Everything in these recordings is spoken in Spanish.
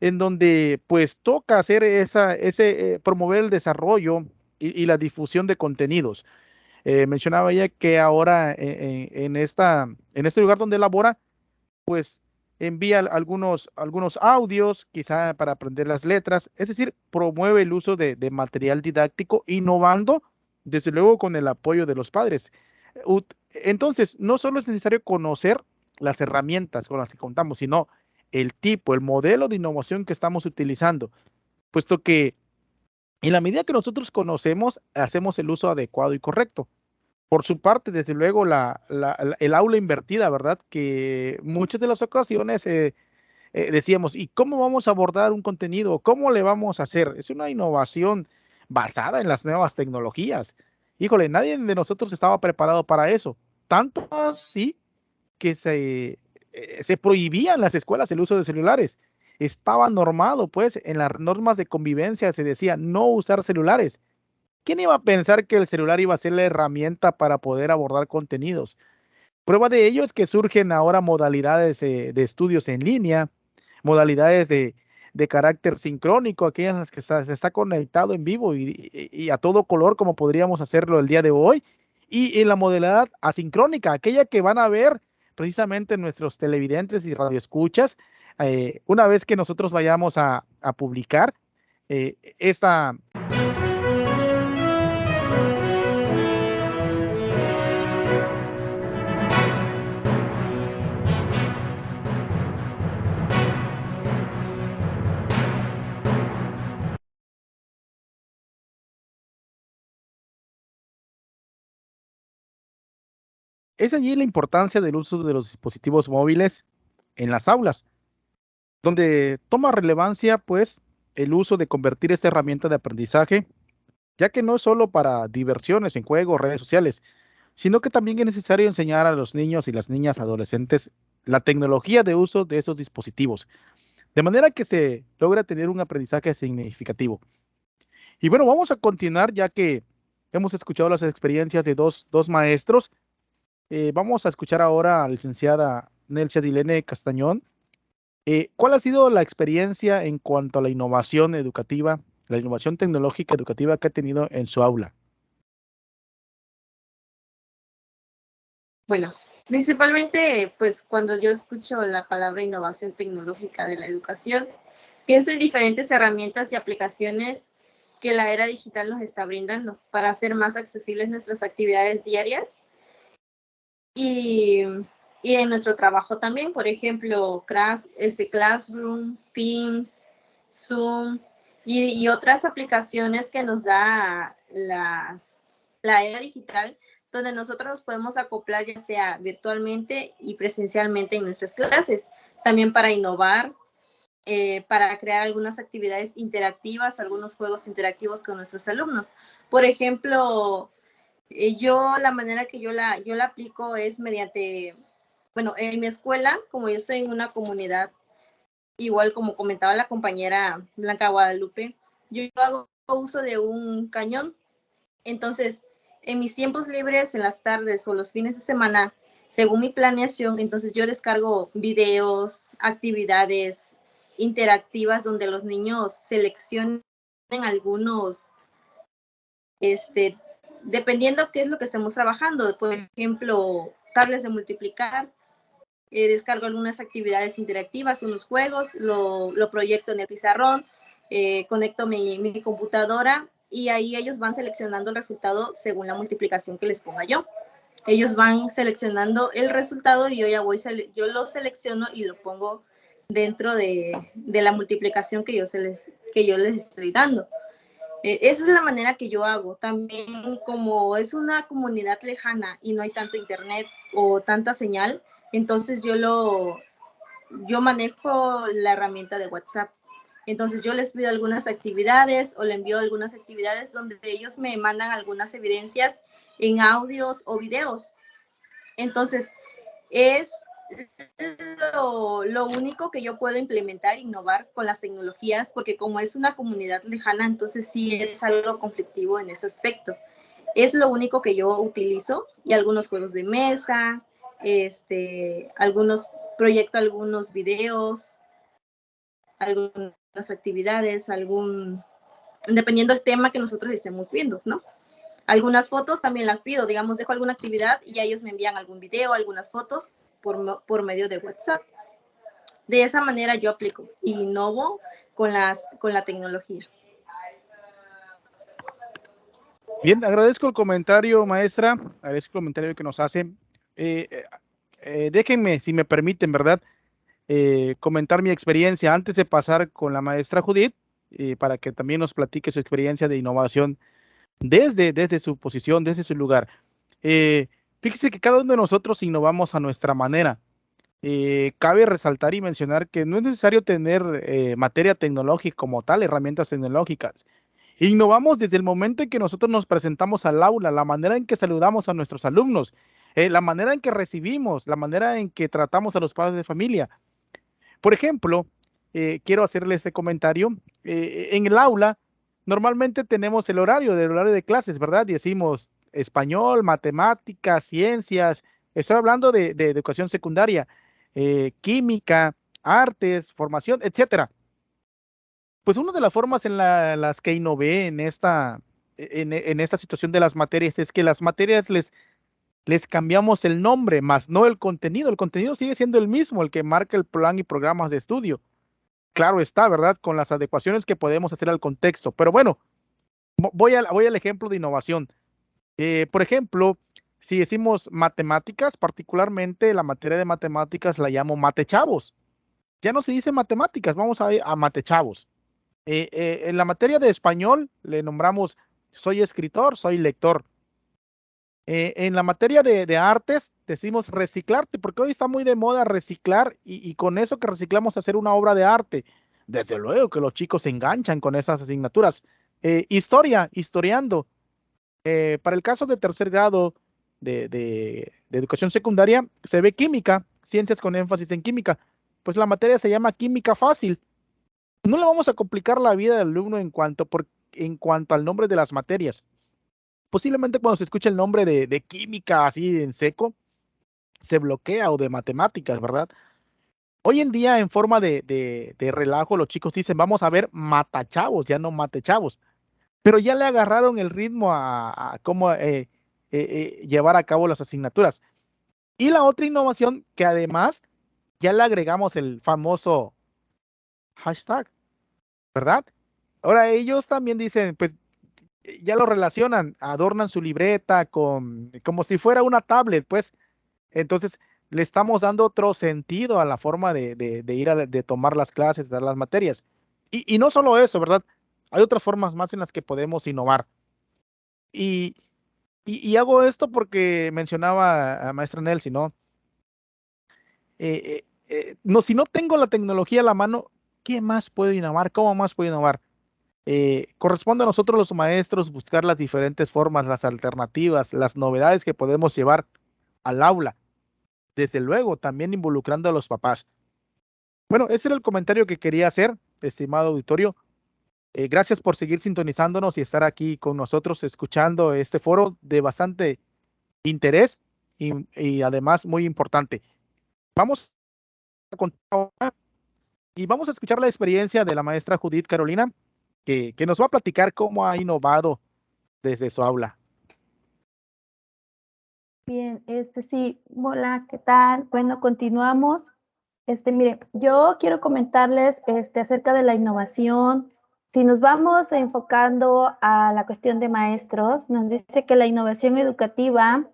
en donde pues toca hacer promover el desarrollo y la difusión de contenidos. Mencionaba ella que ahora en este lugar donde labora, pues envía algunos audios, quizá para aprender las letras, es decir, promueve el uso de material didáctico, innovando, desde luego, con el apoyo de los padres. Entonces, no solo es necesario conocer las herramientas con las que contamos, sino el tipo, el modelo de innovación que estamos utilizando, puesto que en la medida que nosotros conocemos, hacemos el uso adecuado y correcto. Por su parte, desde luego, el aula invertida, ¿verdad? Que muchas de las ocasiones decíamos, ¿y cómo vamos a abordar un contenido? ¿Cómo le vamos a hacer? Es una innovación basada en las nuevas tecnologías. Híjole, nadie de nosotros estaba preparado para eso. Tanto así que se prohibía en las escuelas el uso de celulares. Estaba normado, pues, en las normas de convivencia se decía no usar celulares. ¿Quién iba a pensar que el celular iba a ser la herramienta para poder abordar contenidos? Prueba de ello es que surgen ahora modalidades de estudios en línea, modalidades de carácter sincrónico, aquellas en las que se está conectado en vivo y a todo color, como podríamos hacerlo el día de hoy, y en la modalidad asincrónica, aquella que van a ver precisamente nuestros televidentes y radioescuchas, una vez que nosotros vayamos a publicar esta. Es allí la importancia del uso de los dispositivos móviles en las aulas, donde toma relevancia, pues, el uso de convertir esta herramienta de aprendizaje, ya que no es solo para diversiones en juegos, redes sociales, sino que también es necesario enseñar a los niños y las niñas adolescentes la tecnología de uso de esos dispositivos, de manera que se logra tener un aprendizaje significativo. Y bueno, vamos a continuar ya que hemos escuchado las experiencias de dos maestros. Vamos a escuchar ahora a la licenciada Nelcia Dilene Castañón. ¿Cuál ha sido la experiencia en cuanto a la innovación educativa, la innovación tecnológica educativa que ha tenido en su aula? Bueno, principalmente, pues cuando yo escucho la palabra innovación tecnológica de la educación, pienso en diferentes herramientas y aplicaciones que la era digital nos está brindando para hacer más accesibles nuestras actividades diarias y, y en nuestro trabajo también. Por ejemplo, Classroom, Teams, Zoom y otras aplicaciones que nos da la era digital, donde nosotros nos podemos acoplar ya sea virtualmente y presencialmente en nuestras clases, también para innovar, para crear algunas actividades interactivas, algunos juegos interactivos con nuestros alumnos. Por ejemplo, yo la manera que yo la aplico es mediante, bueno, en mi escuela, como yo estoy en una comunidad, igual como comentaba la compañera Blanca Guadalupe, yo hago uso de un cañón. Entonces, en mis tiempos libres, en las tardes o los fines de semana, según mi planeación, entonces yo descargo videos, actividades interactivas donde los niños seleccionen algunos, dependiendo qué es lo que estemos trabajando. Por ejemplo, tablas de multiplicar, descargo algunas actividades interactivas, unos juegos, lo proyecto en el pizarrón, conecto mi computadora y ahí ellos van seleccionando el resultado según la multiplicación que les ponga yo. Ellos van seleccionando el resultado y yo lo selecciono y lo pongo dentro de la multiplicación que yo les estoy dando. Esa es la manera que yo hago. También como es una comunidad lejana y no hay tanto internet o tanta señal, entonces yo manejo la herramienta de WhatsApp. Entonces yo les pido algunas actividades o le envío algunas actividades donde ellos me mandan algunas evidencias en audios o videos. Entonces es lo único que yo puedo implementar, innovar con las tecnologías, porque como es una comunidad lejana, entonces sí es algo conflictivo en ese aspecto. Es lo único que yo utilizo y algunos juegos de mesa, proyecto algunos videos algunas actividades, dependiendo del tema que nosotros estemos viendo, ¿no? Algunas fotos también las pido, digamos, dejo alguna actividad y ellos me envían algún video, algunas fotos por medio de WhatsApp. De esa manera yo aplico y innovo con la tecnología. Bien, agradezco el comentario, maestra, agradezco el comentario que nos hace. Déjenme, si me permiten, ¿verdad? Comentar mi experiencia antes de pasar con la maestra Judith, para que también nos platique su experiencia de innovación desde su posición, desde su lugar. Fíjese que cada uno de nosotros innovamos a nuestra manera. Cabe resaltar y mencionar que no es necesario tener materia tecnológica como tal, herramientas tecnológicas. Innovamos desde el momento en que nosotros nos presentamos al aula, la manera en que saludamos a nuestros alumnos, la manera en que recibimos, la manera en que tratamos a los padres de familia. Por ejemplo, quiero hacerle este comentario. En el aula, normalmente tenemos el horario de clases, ¿verdad? Y decimos español, matemáticas, ciencias. Estoy hablando de educación secundaria, química, artes, formación, etcétera. Pues una de las formas en las que innové en esta situación de las materias es que las materias les cambiamos el nombre, más no el contenido. El contenido sigue siendo el mismo, el que marca el plan y programas de estudio. Claro está, ¿verdad? Con las adecuaciones que podemos hacer al contexto. Pero bueno, voy al ejemplo de innovación. Por ejemplo, si decimos matemáticas, particularmente la materia de matemáticas la llamo matechavos. Ya no se dice matemáticas, vamos a matechavos. En la materia de español le nombramos soy escritor, soy lector. En la materia de artes decimos reciclarte, porque hoy está muy de moda reciclar y con eso que reciclamos hacer una obra de arte. Desde luego que los chicos se enganchan con esas asignaturas. Historiando. Para el caso de tercer grado de educación secundaria, se ve química, ciencias con énfasis en química. Pues la materia se llama química fácil. No le vamos a complicar la vida del alumno en cuanto al nombre de las materias. Posiblemente cuando se escucha el nombre de química así en seco, se bloquea o de matemáticas, ¿verdad? Hoy en día, en forma de relajo, los chicos dicen, vamos a ver matachavos, ya no matechavos, pero ya le agarraron el ritmo a cómo llevar a cabo las asignaturas. Y la otra innovación, que además ya le agregamos el famoso hashtag, ¿verdad? Ahora ellos también dicen, pues ya lo relacionan, adornan su libreta como si fuera una tablet, pues. Entonces, le estamos dando otro sentido a la forma de ir de tomar las clases, dar las materias. Y no solo eso, ¿verdad? Hay otras formas más en las que podemos innovar. Y, y hago esto porque mencionaba a maestra Nelsi, ¿no? No, si no tengo la tecnología a la mano, ¿qué más puedo innovar? ¿Cómo más puedo innovar? Corresponde a nosotros los maestros buscar las diferentes formas, las alternativas, las novedades que podemos llevar al aula. Desde luego, también involucrando a los papás. Bueno, ese era el comentario que quería hacer, estimado auditorio. Gracias por seguir sintonizándonos y estar aquí con nosotros escuchando este foro de bastante interés y además muy importante. Vamos a contar y vamos a escuchar la experiencia de la maestra Judith Carolina, que nos va a platicar cómo ha innovado desde su aula. Bien, sí, hola, ¿qué tal? Bueno, continuamos. Mire, yo quiero comentarles acerca de la innovación. Si nos vamos enfocando a la cuestión de maestros, nos dice que la innovación educativa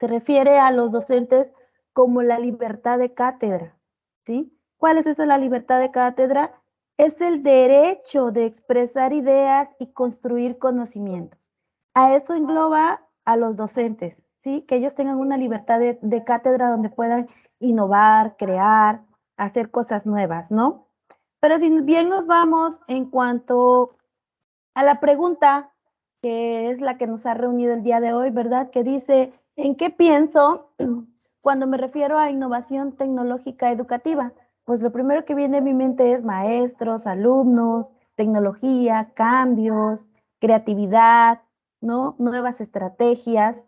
se refiere a los docentes como la libertad de cátedra, ¿sí? ¿Cuál es esa la libertad de cátedra? Es el derecho de expresar ideas y construir conocimientos. A eso engloba a los docentes, ¿sí? Que ellos tengan una libertad de cátedra donde puedan innovar, crear, hacer cosas nuevas, ¿no? Pero si bien nos vamos en cuanto a la pregunta, que es la que nos ha reunido el día de hoy, ¿verdad? Que dice, ¿en qué pienso cuando me refiero a innovación tecnológica educativa? Pues lo primero que viene a mi mente es maestros, alumnos, tecnología, cambios, creatividad, ¿no? Nuevas estrategias.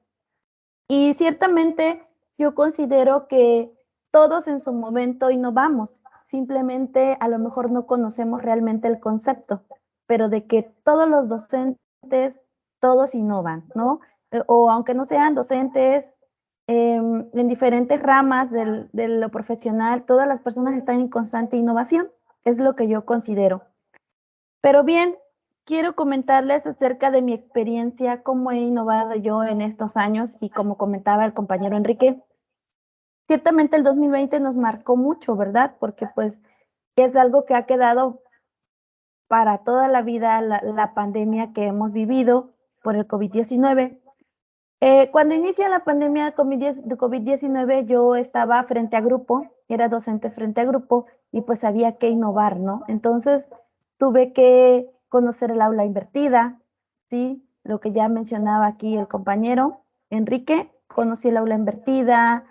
Y ciertamente yo considero que todos en su momento innovamos, simplemente a lo mejor no conocemos realmente el concepto, pero de que todos los docentes, todos innovan, ¿no? O aunque no sean docentes, en diferentes ramas de lo profesional, todas las personas están en constante innovación, es lo que yo considero. Pero bien, quiero comentarles acerca de mi experiencia, cómo he innovado yo en estos años y como comentaba el compañero Enrique, ciertamente el 2020 nos marcó mucho, ¿verdad? Porque pues es algo que ha quedado para toda la vida, la pandemia que hemos vivido por el COVID-19. Cuando inicia la pandemia de COVID-19, yo estaba frente a grupo, era docente frente a grupo y pues había que innovar, ¿no? Entonces tuve que conocer el aula invertida, ¿sí? Lo que ya mencionaba aquí el compañero Enrique, conocí el aula invertida,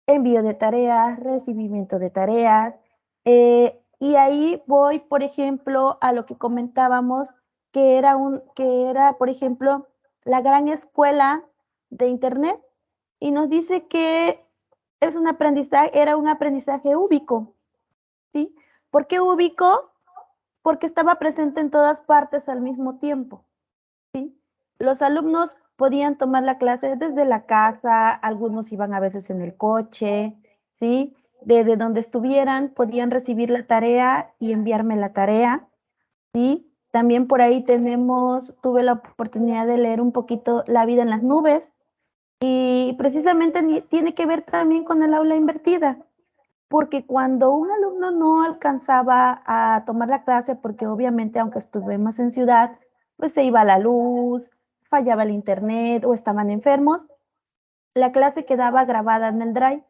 envío de tareas, recibimiento de tareas, y ahí voy, por ejemplo, a lo que comentábamos, por ejemplo, la gran escuela de Internet, y nos dice que era un aprendizaje úbico, ¿sí? ¿Por qué úbico? Porque estaba presente en todas partes al mismo tiempo, ¿sí? Los alumnos podían tomar la clase desde la casa, algunos iban a veces en el coche, ¿sí? Desde donde estuvieran podían recibir la tarea y enviarme la tarea, ¿sí? También por ahí tuve la oportunidad de leer un poquito La vida en las nubes y precisamente tiene que ver también con el aula invertida, porque cuando un alumno no alcanzaba a tomar la clase, porque obviamente aunque estuvimos en ciudad, pues se iba la luz, fallaba el internet o estaban enfermos, la clase quedaba grabada en el drive,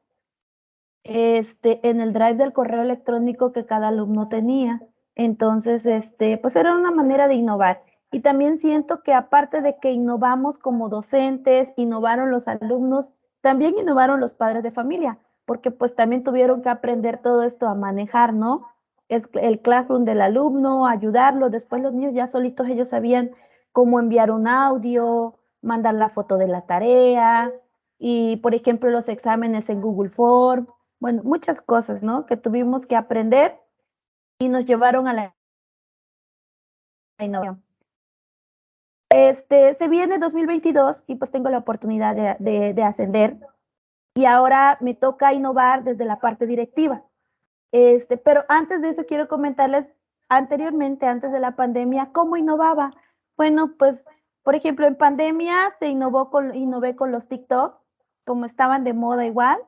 en el drive del correo electrónico que cada alumno tenía. Entonces, pues era una manera de innovar. Y también siento que aparte de que innovamos como docentes, innovaron los alumnos, también innovaron los padres de familia, porque pues también tuvieron que aprender todo esto a manejar, ¿no? Es el classroom del alumno, ayudarlo. Después los niños ya solitos, ellos sabían cómo enviar un audio, mandar la foto de la tarea y, por ejemplo, los exámenes en Google Form. Bueno, muchas cosas, ¿no? Que tuvimos que aprender y nos llevaron a la innovación. Se viene 2022 y pues tengo la oportunidad de ascender y ahora me toca innovar desde la parte directiva. Pero antes de eso quiero comentarles anteriormente, antes de la pandemia, cómo innovaba. Bueno, pues, por ejemplo, en pandemia innové con los TikTok, como estaban de moda igual.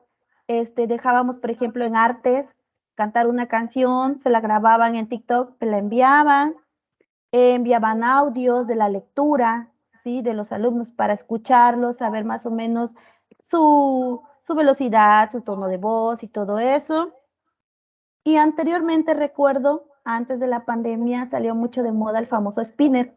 Dejábamos, por ejemplo, en artes, cantar una canción, se la grababan en TikTok, se la enviaban audios de la lectura, ¿sí? De los alumnos para escucharlos, saber más o menos su velocidad, su tono de voz y todo eso. Y anteriormente recuerdo, antes de la pandemia, salió mucho de moda el famoso spinner.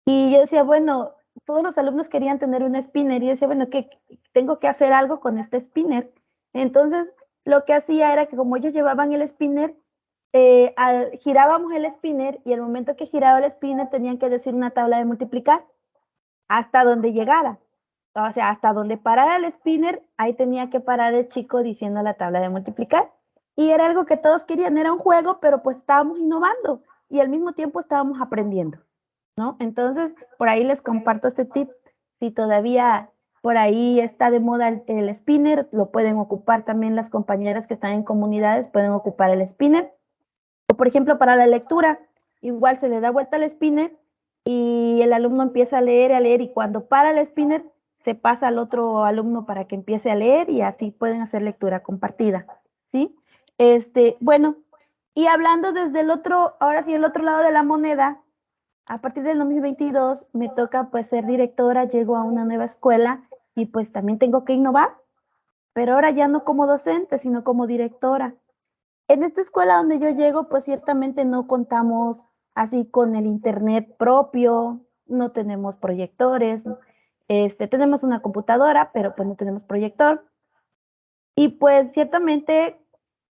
Y yo decía, bueno, todos los alumnos querían tener un spinner. Y yo decía, bueno, ¿qué tengo que hacer algo con este spinner? Entonces, lo que hacía era que como ellos llevaban el spinner, girábamos el spinner y el momento que giraba el spinner tenían que decir una tabla de multiplicar hasta donde llegara. O sea, hasta donde parara el spinner, ahí tenía que parar el chico diciendo la tabla de multiplicar. Y era algo que todos querían, era un juego, pero pues estábamos innovando y al mismo tiempo estábamos aprendiendo, ¿no? Entonces, por ahí les comparto este tip. Si todavía por ahí está de moda el spinner, lo pueden ocupar también las compañeras que están en comunidades, pueden ocupar el spinner. O por ejemplo, para la lectura, igual se le da vuelta al spinner y el alumno empieza a leer y cuando para el spinner se pasa al otro alumno para que empiece a leer y así pueden hacer lectura compartida, ¿sí? Bueno, y hablando desde ahora sí, el otro lado de la moneda, a partir del 2022 me toca pues ser directora, llego a una nueva escuela y pues también tengo que innovar, pero ahora ya no como docente, sino como directora. En esta escuela donde yo llego, pues ciertamente no contamos así con el internet propio, no tenemos proyectores, tenemos una computadora, pero pues no tenemos proyector. Y pues ciertamente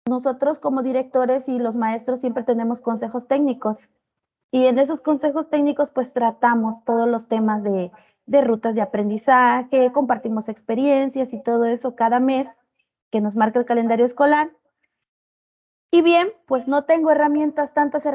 nosotros como directores y los maestros siempre tenemos consejos técnicos. Y en esos consejos técnicos pues tratamos todos los temas de rutas de aprendizaje, compartimos experiencias y todo eso cada mes que nos marca el calendario escolar. Y bien, pues no tengo tantas herramientas